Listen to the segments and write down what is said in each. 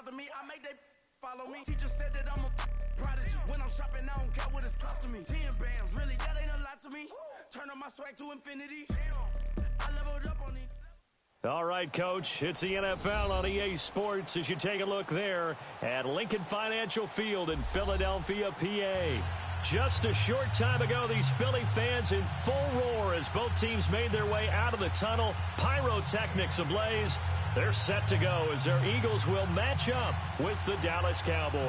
bother me, I make they follow me. Teacher said that I'm a prodigy. When I'm shopping, I don't care what it's costing me. 10 bands, really, that ain't a lot to me. Turn up my swag to infinity. I leveled up on it. All right, Coach, it's the NFL on EA Sports as you take a look there at Lincoln Financial Field in Philadelphia, PA. Just a short time ago, these Philly fans in full roar as both teams made their way out of the tunnel. Pyrotechnics ablaze. They're set to go as their Eagles will match up with the Dallas Cowboys.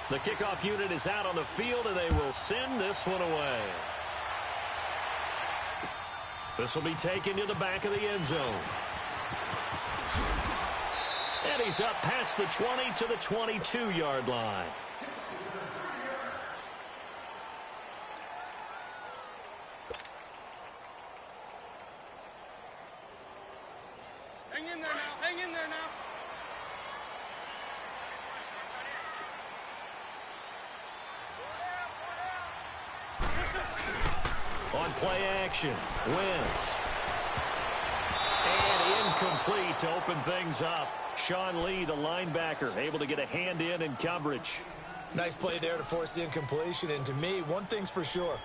The kickoff unit is out on the field, and they will send this one away. This will be taken to the back of the end zone. And he's up past the 20 to the 22-yard line. Hang in there now. Hang in there now. On play action, Wentz. And incomplete to open things up. Sean Lee, the linebacker, able to get a hand in coverage. Nice play there to force the incompletion. And to me, one thing's for sure.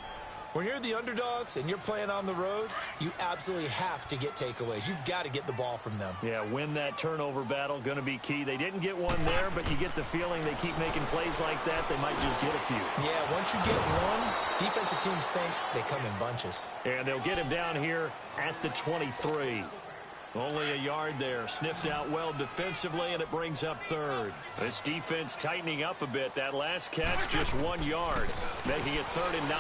When you're the underdogs and you're playing on the road, you absolutely have to get takeaways. You've got to get the ball from them. Yeah, win that turnover battle, going to be key. They didn't get one there, but you get the feeling they keep making plays like that, they might just get a few. Yeah, once you get one, defensive teams think they come in bunches. And they'll get him down here at the 23. Only a yard there. Sniffed out well defensively, and it brings up third. This defense tightening up a bit. That last catch, just 1 yard, making it 3rd and 9.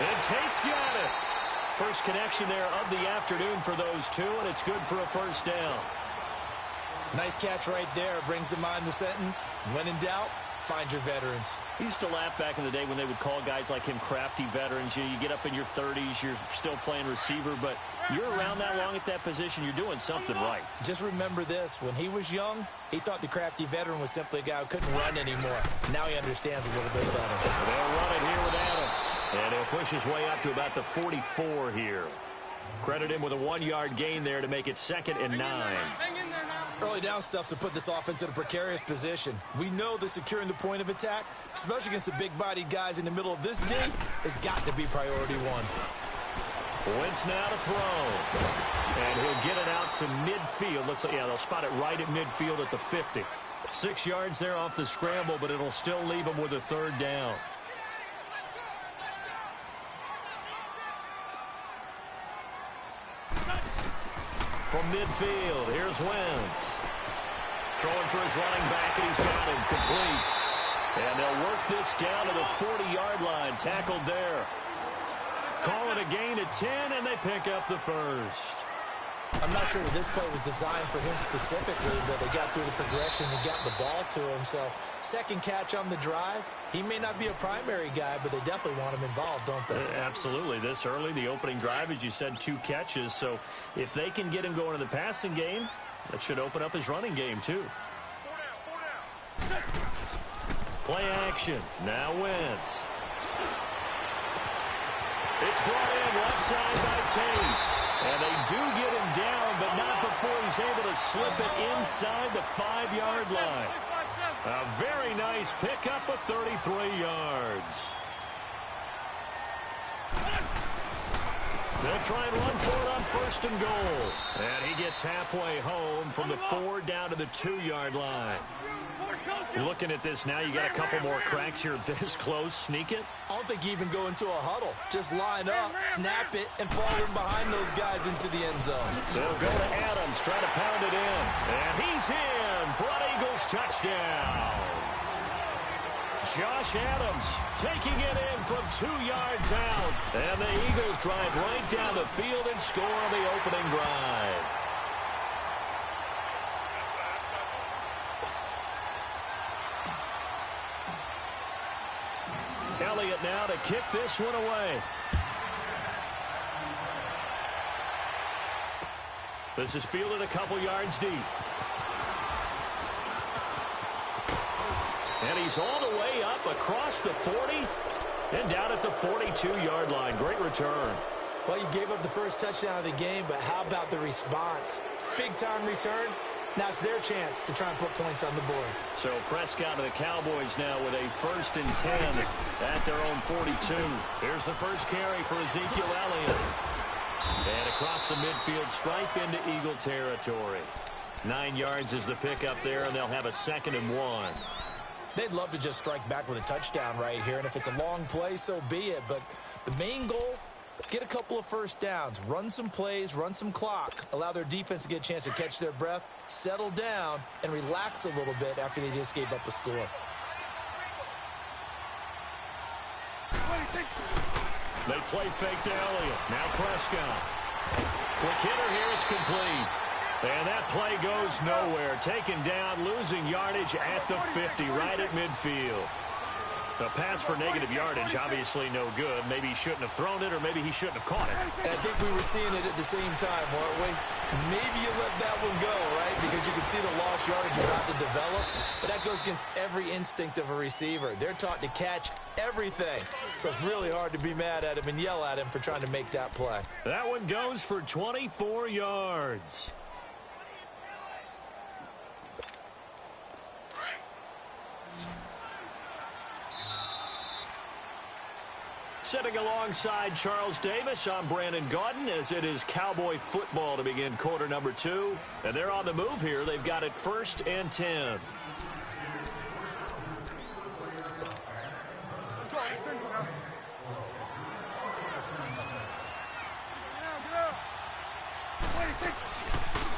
And Tate's got it. First connection there of the afternoon for those two, and it's good for a first down. Nice catch right there. Brings to mind the sentence, when in doubt, find your veterans. I used to laugh back in the day when they would call guys like him crafty veterans. You get up in your 30s, you're still playing receiver, but you're around that long at that position, you're doing something right. Just remember this. When he was young, he thought the crafty veteran was simply a guy who couldn't run anymore. Now he understands a little bit better. They'll run it here with Adams. And he'll push his way up to about the 44 here. Credit him with a 1-yard gain there to make it 2nd and 9. Hang in there now. Early down stuffs to put this offense in a precarious position. We know that securing the point of attack, especially against the big-bodied guys in the middle of this D, has got to be priority one. Wentz now to throw. And he'll get it out to midfield. Looks like, yeah, they'll spot it right at midfield at the 50. 6 yards there off the scramble, but it'll still leave him with a 3rd down. From midfield, here's Wentz. Throwing for his running back, and he's got him complete. And they'll work this down to the 40-yard line. Tackled there. Call it a gain of 10, and they pick up the first. I'm not sure that this play was designed for him specifically, but they got through the progressions and got the ball to him. So, second catch on the drive. He may not be a primary guy, but they definitely want him involved, don't they? Absolutely. This early, the opening drive, as you said, 2 catches. So, if they can get him going in the passing game, that should open up his running game, too. Play action. Now Wentz. It's brought in left side by Tate. And they do get him down, but not before he's able to slip it inside the 5-yard line. A very nice pickup of 33 yards. They'll try and run for it on 1st and goal. And he gets halfway home from the 4 down to the 2-yard line. Looking at this now, you got a couple more cracks here this close. Sneak it? I don't think you even go into a huddle. Just line up, snap it, and fall in behind those guys into the end zone. They'll go to Adams, try to pound it in. And he's in for an Eagles touchdown. Josh Adams taking it in from 2 yards out. And the Eagles drive right down the field and score on the opening drive. Elliott now to kick this one away. This is fielded a couple yards deep. And he's all the way up across the 40 and down at the 42-yard line. Great return. Well, you gave up the first touchdown of the game, but how about the response? Big-time return. Now it's their chance to try and put points on the board. So Prescott and the Cowboys now with a 1st and 10 at their own 42. Here's the first carry for Ezekiel Elliott. And across the midfield, stripe into Eagle territory. 9 yards is the pickup there, and they'll have a 2nd and 1. They'd love to just strike back with a touchdown right here, and if it's a long play, so be it. But the main goal, get a couple of first downs, run some plays, run some clock, allow their defense to get a chance to catch their breath, settle down, and relax a little bit after they just gave up a score. They play fake to Elliott. Now Prescott. Quick hitter here. It's complete. And that play goes nowhere. Taken down, losing yardage at the 50, right at midfield. A pass for negative yardage, obviously no good. Maybe he shouldn't have thrown it, or maybe he shouldn't have caught it. And I think we were seeing it at the same time, weren't we? Maybe you let that one go, right? Because you can see the lost yardage about to develop. But that goes against every instinct of a receiver. They're taught to catch everything. So it's really hard to be mad at him and yell at him for trying to make that play. That one goes for 24 yards. Sitting alongside Charles Davis, I'm Brandon Gaudin, as it is Cowboy football to begin quarter number 2. And they're on the move here. They've got it 1st and 10.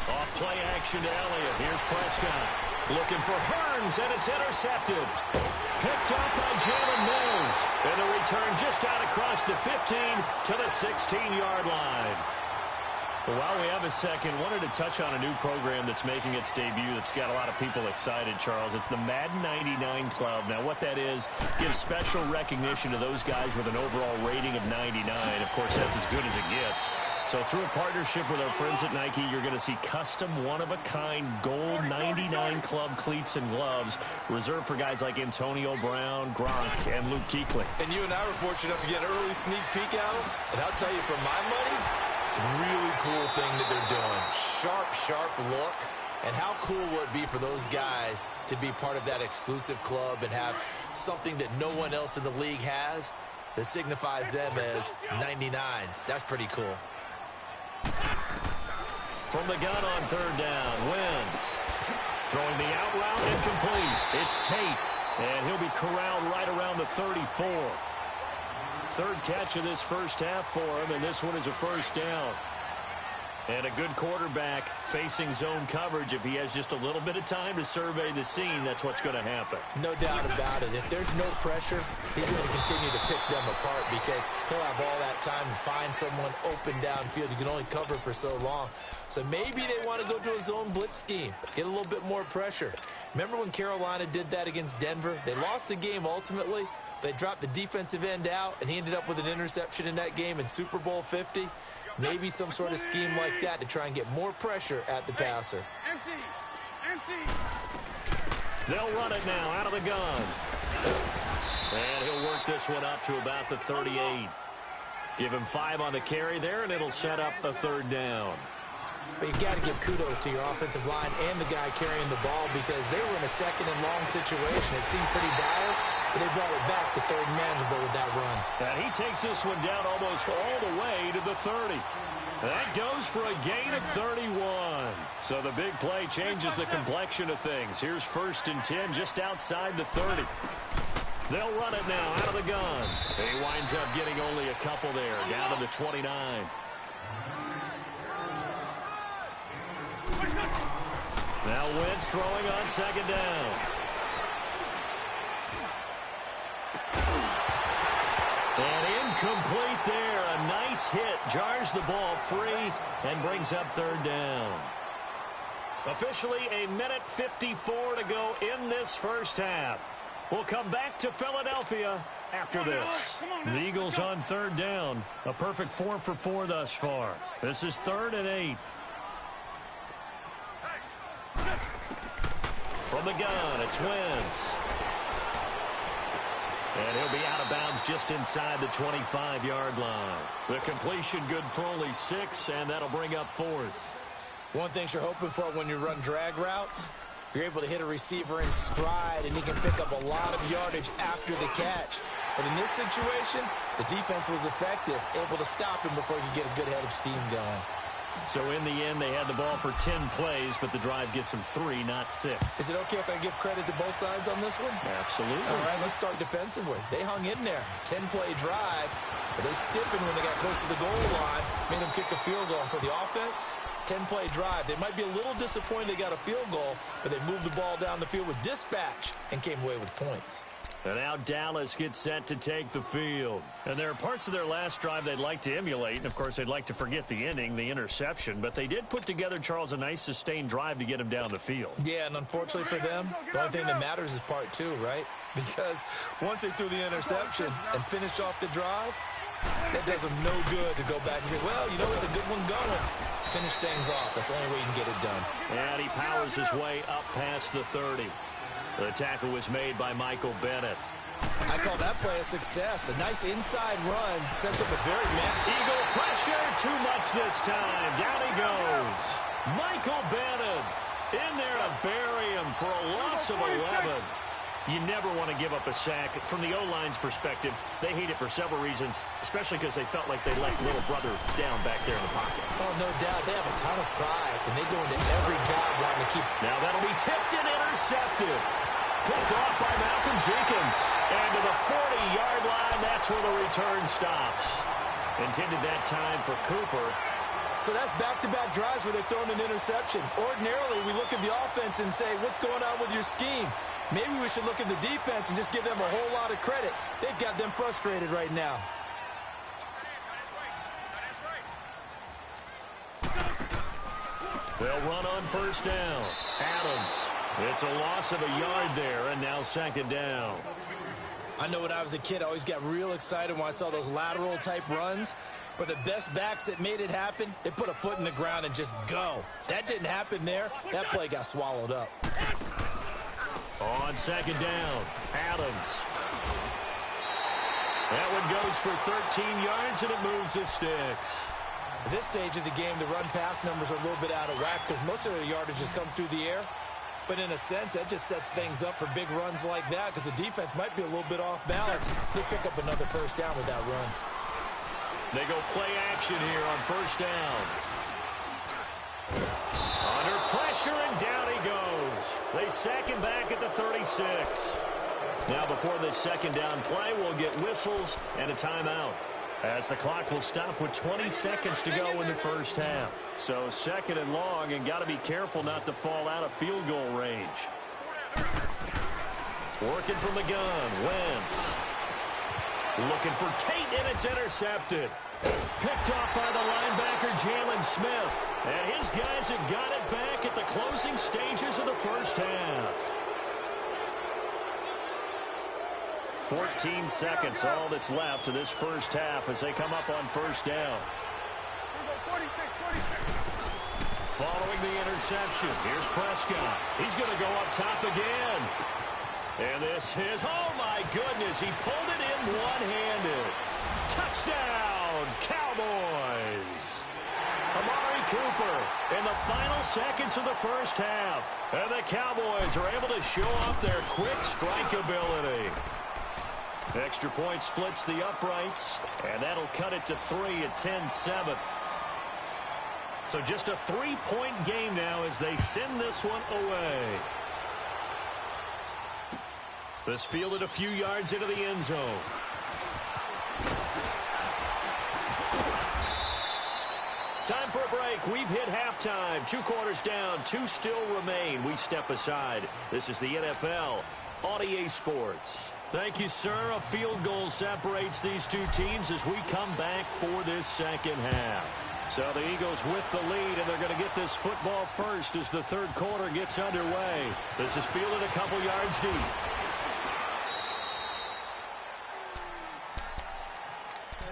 Off play action to Elliott. Here's Prescott. Looking for Hearns, and it's intercepted. Picked up by Jalen Mills. And the return just out across the 15 to the 16-yard line. Well, while we have a second, wanted to touch on a new program that's making its debut that's got a lot of people excited, Charles. It's the Madden 99 Club. Now, what that is, gives special recognition to those guys with an overall rating of 99. Of course, that's as good as it gets. So through a partnership with our friends at Nike, you're going to see custom one-of-a-kind gold 99 Club cleats and gloves reserved for guys like Antonio Brown, Gronk, and Luke Kuechly. And you and I were fortunate enough to get an early sneak peek at them. And I'll tell you, for my money, really cool thing that they're doing. Sharp, sharp look. And how cool would it be for those guys to be part of that exclusive club and have something that no one else in the league has that signifies them as 99s? That's pretty cool. From the gun on 3rd down, Wentz throwing the out route incomplete. It's Tate, and he'll be corralled right around the 34. 3rd catch of this first half for him, and this one is a 1st down. And a good quarterback facing zone coverage. If he has just a little bit of time to survey the scene, that's what's going to happen. No doubt about it. If there's no pressure, he's going to continue to pick them apart because he'll have all that time to find someone open downfield. You can only cover for so long. So maybe they want to go to a zone blitz scheme, get a little bit more pressure. Remember when Carolina did that against Denver? They lost the game ultimately. They dropped the defensive end out, and he ended up with an interception in that game in Super Bowl 50. Maybe some sort of scheme like that to try and get more pressure at the passer. Empty. They'll run it now out of the gun. And he'll work this one up to about the 38. Give him 5 on the carry there, and it'll set up a 3rd down. But you got to give kudos to your offensive line and the guy carrying the ball because they were in a 2nd and long situation. It seemed pretty dire, but they brought it back to 3rd and manageable with that run. And he takes this one down almost all the way to the 30. That goes for a gain of 31. So the big play changes the complexion of things. Here's 1st and 10 just outside the 30. They'll run it now out of the gun. And he winds up getting only a couple there, down to the 29. Now Wentz throwing on 2nd down. And incomplete there. A nice hit. Jars the ball free and brings up 3rd down. Officially a minute 54 to go in this first half. We'll come back to Philadelphia after this. The Eagles on 3rd down. A perfect 4 for 4 thus far. This is 3rd and 8. From the gun, it's Wentz. And he'll be out of bounds just inside the 25-yard line. The completion good for only 6, and that'll bring up 4th. One thing you're hoping for when you run drag routes, you're able to hit a receiver in stride, and he can pick up a lot of yardage after the catch. But in this situation, the defense was effective, able to stop him before he could get a good head of steam going. So in the end, they had the ball for 10 plays, but the drive gets them 3, not 6. Is it okay if I give credit to both sides on this one? Absolutely. All right, let's start defensively. They hung in there. 10-play drive, but they stiffened when they got close to the goal line, made them kick a field goal. For the offense, 10-play drive. They might be a little disappointed they got a field goal, but they moved the ball down the field with dispatch and came away with points. And now Dallas gets set to take the field. And there are parts of their last drive they'd like to emulate. And, of course, they'd like to forget the inning, the interception. But they did put together, Charles, a nice sustained drive to get him down the field. Yeah, and unfortunately for them, the only thing that matters is part 2, right? Because once they threw the interception and finished off the drive, that does them no good to go back and say, well, you know, we had a good one going. Finish things off. That's the only way you can get it done. And he powers his way up past the 30. The tackle was made by Michael Bennett. I call that play a success. A nice inside run sets up a very Eagle pressure, too much this time. Down he goes. Michael Bennett in there to bury him for a loss of 11. You never want to give up a sack. From the O-line's perspective, they hate it for several reasons, especially because they felt like they let little brother down back there in the pocket. Oh, no doubt. They have a ton of pride, and they go into every job wanting to keep. Now that'll be tipped and intercepted. Picked off by Malcolm Jenkins. And to the 40-yard line, that's where the return stops. Intended that time for Cooper. So that's back-to-back drives where they're throwing an interception. Ordinarily, we look at the offense and say, what's going on with your scheme? Maybe we should look at the defense and just give them a whole lot of credit. They've got them frustrated right now. They'll run on first down. Adams. It's a loss of a yard there, and now second down. I know when I was a kid, I always got real excited when I saw those lateral-type runs. But the best backs that made it happen, they put a foot in the ground and just go. That didn't happen there. That play got swallowed up. On second down, Adams. That one goes for 13 yards, and it moves the sticks. At this stage of the game, the run-pass numbers are a little bit out of whack because most of the yardage has come through the air. But in a sense, that just sets things up for big runs like that because the defense might be a little bit off balance. They pick up another first down with that run. They go play action here on first down. Under pressure, and down he goes. They sack him back at the 36. Now before this second down play, we'll get whistles and a timeout, as the clock will stop with 20 seconds to go in the first half. So second and long, and got to be careful not to fall out of field goal range. Working from the gun, Wentz. Looking for Tate, and it's intercepted. Picked off by the linebacker, Jalen Smith. And his guys have got it back at the closing stages of the first half. 14 seconds, all that's left to this first half as they come up on first down. Following the interception, here's Prescott. He's going to go up top again. And this is, oh my goodness, he pulled it in one-handed. Touchdown, Cowboys. Amari Cooper in the final seconds of the first half. And the Cowboys are able to show off their quick strike ability. Extra point splits the uprights, and that'll cut it to 3 at 10-7. So just a 3-point game now as they send this one away. This fielded a few yards into the end zone. Time for a break. We've hit halftime. 2 quarters down. 2 still remain. We step aside. This is the NFL on EA Sports. Thank you, sir. A field goal separates these two teams as we come back for this second half. So the Eagles with the lead, and they're going to get this football first as the third quarter gets underway. This is fielded a couple yards deep.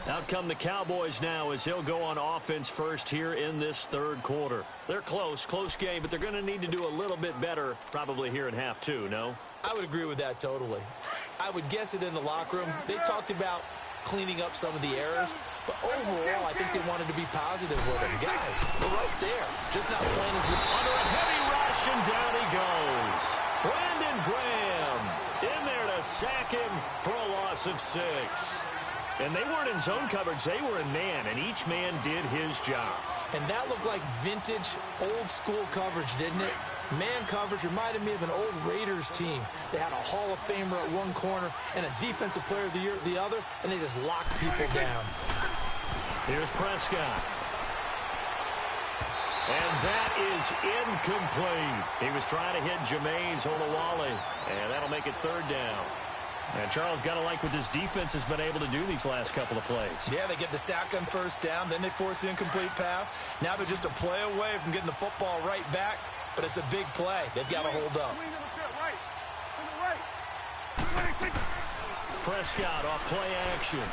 Out come the Cowboys now as he'll go on offense first here in this third quarter. They're close game, but they're going to need to do a little bit better probably here in half two, no? I would agree with that totally. I would guess it in the locker room. They talked about cleaning up some of the errors, but overall, I think they wanted to be positive with it. Guys, we're right there. Just not playing as well. Under a heavy rush, and down he goes. Brandon Graham in there to sack him for a loss of 6. And they weren't in zone coverage. They were in man, and each man did his job. And that looked like vintage, old-school coverage, didn't it? Man coverage reminded me of an old Raiders team. They had a Hall of Famer at one corner and a Defensive Player of the Year at the other, and they just locked people down. Here's Prescott. And that is incomplete. He was trying to hit Jameis Olawale, and that'll make it third down. And Charles, got to like what this defense has been able to do these last couple of plays. Yeah, they get the sack on first down, then they force the incomplete pass. Now they're just a play away from getting the football right back, but it's a big play. They've got to hold up. Prescott off play action.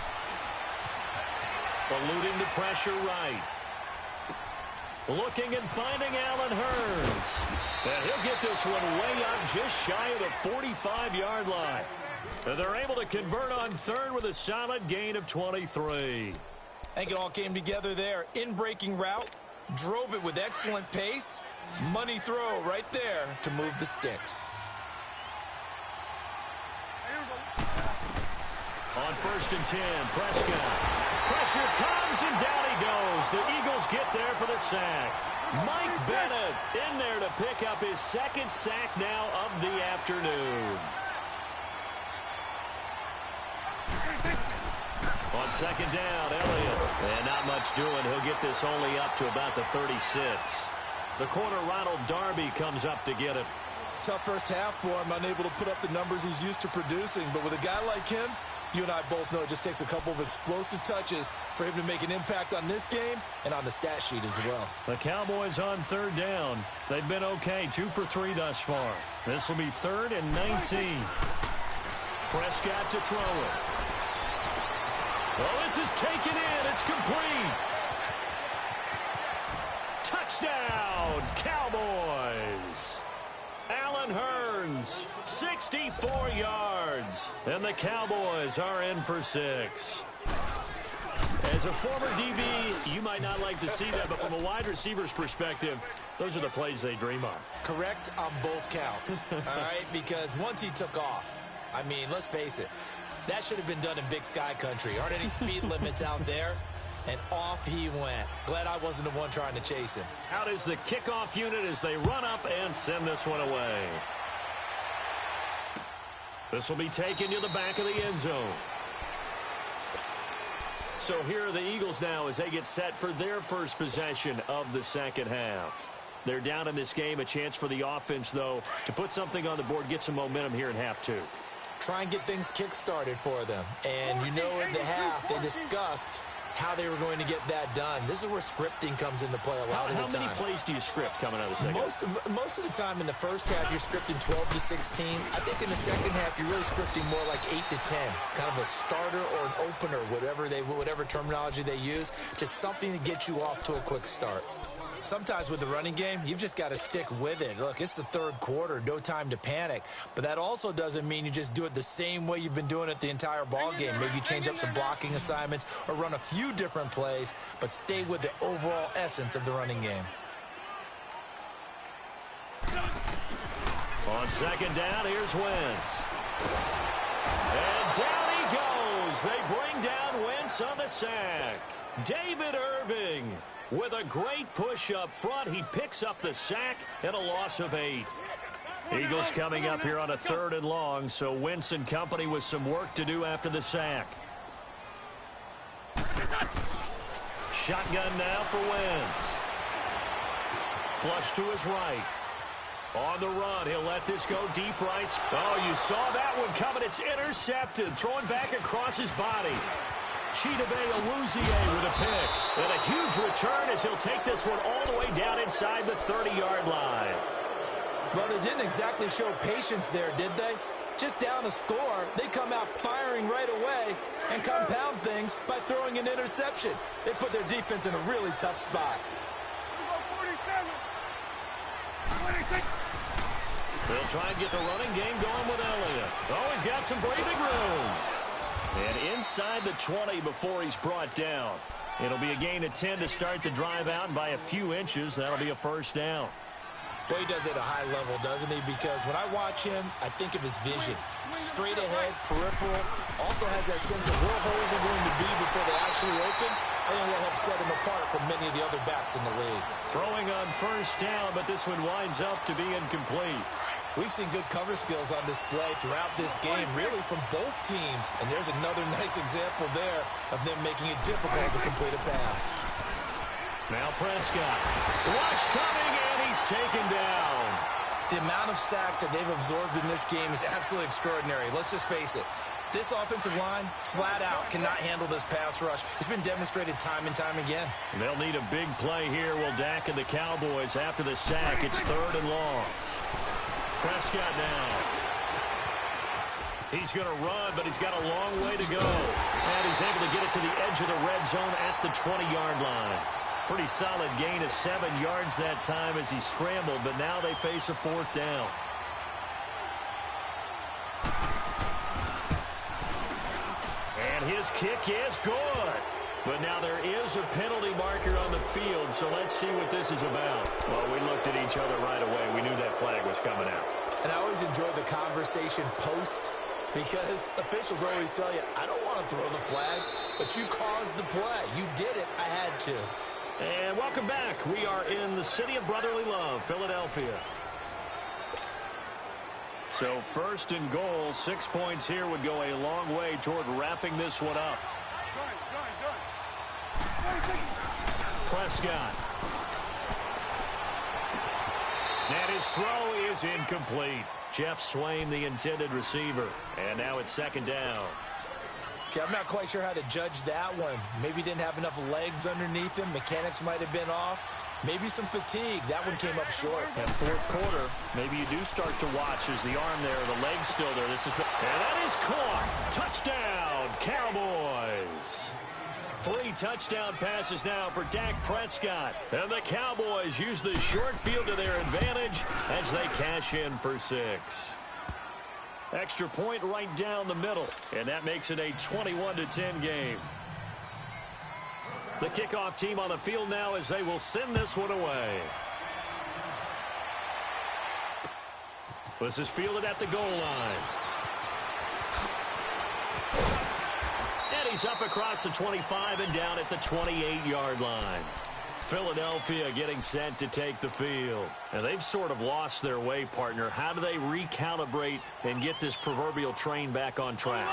Eluding the pressure right. Looking and finding Allen Hurns. And he'll get this one way up just shy of the 45-yard line. And they're able to convert on third with a solid gain of 23. I think it all came together there. In-breaking route, drove it with excellent pace. Money throw right there to move the sticks. On 1st and 10, Prescott. Pressure comes, and down he goes. The Eagles get there for the sack. Mike Bennett in there to pick up his second sack now of the afternoon. On 2nd down, Elliott. And not much doing. He'll get this only up to about the 36. The corner, Ronald Darby, comes up to get it. Tough first half for him, unable to put up the numbers he's used to producing. But with a guy like him, you and I both know it just takes a couple of explosive touches for him to make an impact on this game and on the stat sheet as well. The Cowboys on 3rd down. They've been okay, 2 for 3 thus far. This will be 3rd and 19. Prescott to throw it. Oh, this is taken in. It's complete. Touchdown, Cowboys. Allen Hurns, 64 yards. And the Cowboys are in for 6. As a former DB, you might not like to see that, but from a wide receiver's perspective, those are the plays they dream of. Correct on both counts, all right? Because once he took off, I mean, let's face it, that should have been done in Big Sky Country. Aren't any speed limits out there? And off he went. Glad I wasn't the one trying to chase him. Out is the kickoff unit as they run up and send this one away. This will be taken to the back of the end zone. So here are the Eagles now as they get set for their first possession of the second half. They're down in this game. A chance for the offense, though, to put something on the board, get some momentum here in half 2. Try and get things kick-started for them. And you know at the half, they discussed how they were going to get that done. This is where scripting comes into play a lot of the time. How many plays do you script coming out of the second? Most of the time in the first half, you're scripting 12 to 16. I think in the second half, you're really scripting more like 8 to 10. Kind of a starter or an opener, whatever terminology they use. Just something to get you off to a quick start. Sometimes with the running game, you've just got to stick with it. Look, it's the third quarter, no time to panic. But that also doesn't mean you just do it the same way you've been doing it the entire ball game. Maybe you change up some blocking assignments or run a few different plays, but stay with the overall essence of the running game. On 2nd down, here's Wentz. And down he goes. They bring down Wentz on the sack. David Irving with a great push up front. He picks up the sack and a loss of 8. Eagles coming up here on a 3rd and long, so Wentz and company with some work to do after the sack. Shotgun now for Wentz. Flush to his right. On the run, he'll let this go deep right. Oh, you saw that one coming. It's intercepted. Throwing back across his body. Chidobe Awuzie with a pick. And a huge return as he'll take this one all the way down inside the 30-yard line. Well, they didn't exactly show patience there, did they? Just down a score, they come out firing right away and compound things by throwing an interception. They put their defense in a really tough spot. 46. They'll try and get the running game going with Elliott. Oh, he's got some breathing room. And inside the 20 before he's brought down. It'll be a gain of 10 to start the drive out, and by a few inches, that'll be a first down. Boy, he does it at a high level, doesn't he? Because when I watch him, I think of his vision. Straight ahead, peripheral, also has that sense of where holes are going to be before they actually open. I think that helps set him apart from many of the other backs in the league. Throwing on first down, but this one winds up to be incomplete. We've seen good cover skills on display throughout this game, really from both teams. And there's another nice example there of them making it difficult to complete a pass. Now Prescott. Rush coming, and he's taken down. The amount of sacks that they've absorbed in this game is absolutely extraordinary. Let's just face it. This offensive line, flat out, cannot handle this pass rush. It's been demonstrated time and time again. They'll need a big play here. Will Dak and the Cowboys after the sack. It's 3rd and long. Prescott now. He's going to run, but he's got a long way to go. And he's able to get it to the edge of the red zone at the 20-yard line. Pretty solid gain of 7 yards that time as he scrambled, but now they face a 4th down. And his kick is good. But now there is a penalty marker on the field, so let's see what this is about. Well, we looked at each other right away. We knew that flag was coming out. And I always enjoy the conversation post because officials always tell you, I don't want to throw the flag, but you caused the play. You did it. I had to. And welcome back. We are in the city of brotherly love, Philadelphia. So 1st and goal, 6 points here would go a long way toward wrapping this one up. Prescott. And his throw is incomplete. Jeff Swain, the intended receiver. And now it's 2nd down. Okay, I'm not quite sure how to judge that one. Maybe didn't have enough legs underneath him. Mechanics might have been off. Maybe some fatigue. That one came up short. And 4th quarter, maybe you do start to watch as the arm there, the leg's still there. And that is caught. Touchdown, Cowboys. 3 touchdown passes now for Dak Prescott. And the Cowboys use the short field to their advantage as they cash in for 6. Extra point right down the middle. And that makes it a 21-10 game. The kickoff team on the field now as they will send this one away. This is fielded at the goal line. And he's up across the 25 and down at the 28-yard line. Philadelphia getting set to take the field. And they've sort of lost their way, partner. How do they recalibrate and get this proverbial train back on track?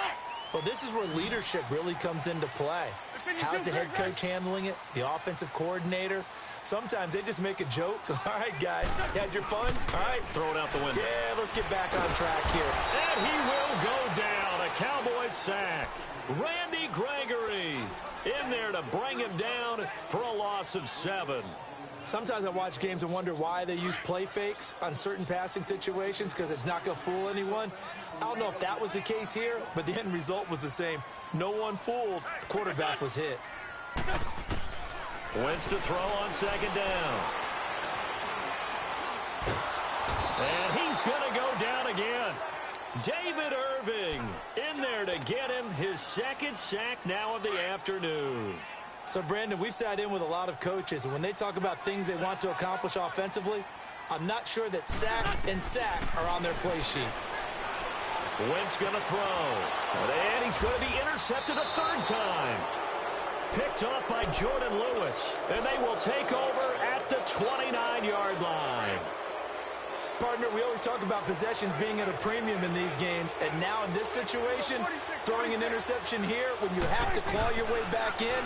Well, this is where leadership really comes into play. How's the head coach handling it? The offensive coordinator? Sometimes they just make a joke. All right, guys, you had your fun? All right. Throw it out the window. Yeah, let's get back on track here. And he will go down. A Cowboys sack. Randy Gregory in there to bring him down for a loss of 7. Sometimes I watch games and wonder why they use play fakes on certain passing situations because it's not going to fool anyone. I don't know if that was the case here, but the end result was the same. No one fooled. The quarterback was hit. Wentz to throw on 2nd down. And he's going to go down again. David Irving in there to get him his 2nd sack now of the afternoon. So, Brandon, we've sat in with a lot of coaches, and when they talk about things they want to accomplish offensively, I'm not sure that sack and sack are on their play sheet. Wentz going to throw. And he's going to be intercepted a 3rd time. Picked up by Jordan Lewis. And they will take over at the 29-yard line. Partner, we always talk about possessions being at a premium in these games, and now in this situation, throwing an interception here when you have to claw your way back in,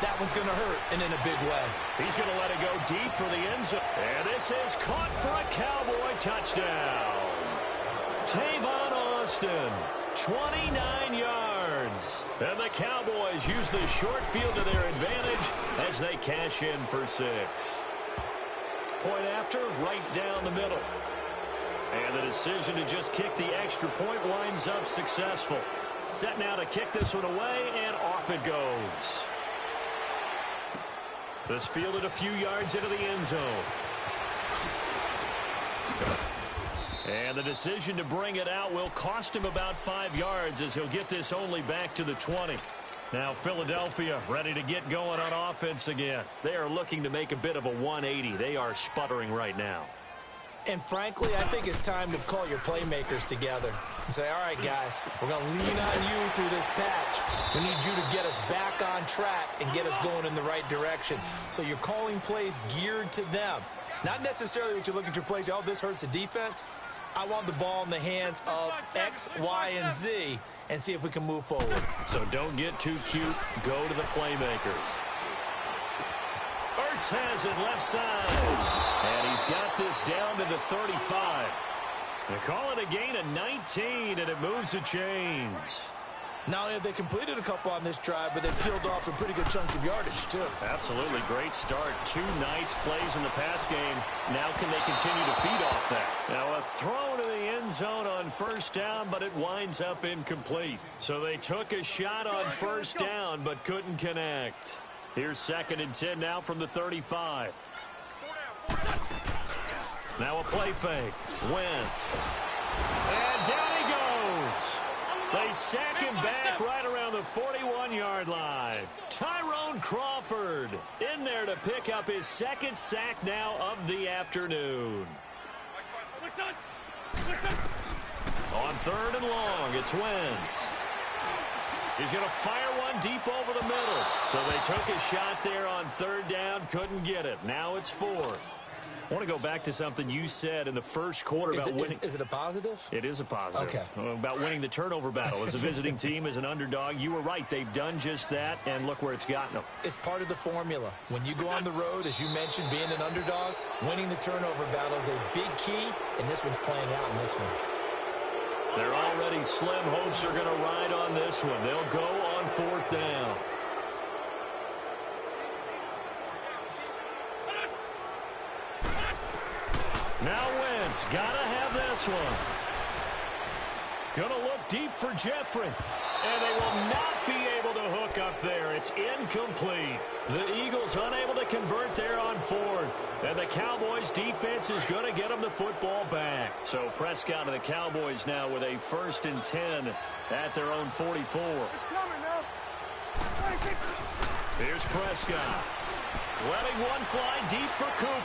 that one's going to hurt, and in a big way. He's going to let it go deep for the end zone. And this is caught for a Cowboy touchdown. Tavon Austin, 29 yards. And the Cowboys use the short field to their advantage as they cash in for 6. Point after, right down the middle. And the decision to just kick the extra point is up successful. Set now to kick this one away, and off it goes. This fielded a few yards into the end zone. And the decision to bring it out will cost him about 5 yards as he'll get this only back to the 20. Now Philadelphia ready to get going on offense again. They are looking to make a bit of a 180. They are sputtering right now. And frankly, I think it's time to call your playmakers together and say, all right, guys, we're going to lean on you through this patch. We need you to get us back on track and get us going in the right direction. So you're calling plays geared to them. Not necessarily what you look at your plays, oh, this hurts the defense. I want the ball in the hands of X, Y, and Z and see if we can move forward. So don't get too cute. Go to the playmakers. Ertz has it left side. And he's got this down to the 35. They call it a gain of 19, and it moves the chains. Not only have they completed a couple on this drive, but they've peeled off some pretty good chunks of yardage, too. Absolutely. Great start. 2 nice plays in the pass game. Now can they continue to feed off that? Now a throw to the end zone on first down, but it winds up incomplete. So they took a shot on first down, but couldn't connect. Here's 2nd and 10 now from the 35. Now a play fake. Wentz. And down he goes. They sack him back right around the 41-yard line. Tyrone Crawford in there to pick up his 2nd sack now of the afternoon. On 3rd and long, it's Wentz. He's going to fire one deep over the middle. So they took a shot there on 3rd down, couldn't get it. Now it's 4th. I want to go back to something you said in the first quarter about winning. Is it a positive? It is a positive. Okay. About winning the turnover battle. As a visiting team, as an underdog, you were right. They've done just that, and look where it's gotten them. It's part of the formula. When you go on the road, as you mentioned, being an underdog, winning the turnover battle is a big key, and this one's playing out in this one. They're already slim hopes are going to ride on this one. They'll go on 4th down. Now Wentz, gotta have this one. Gonna look deep for Jeffrey. And they will not be able to hook up there. It's incomplete. The Eagles unable to convert there on 4th. And the Cowboys defense is gonna get them the football back. So Prescott and the Cowboys now with a 1st and 10 at their own 44. Here's Prescott. Letting one fly deep for Cooper.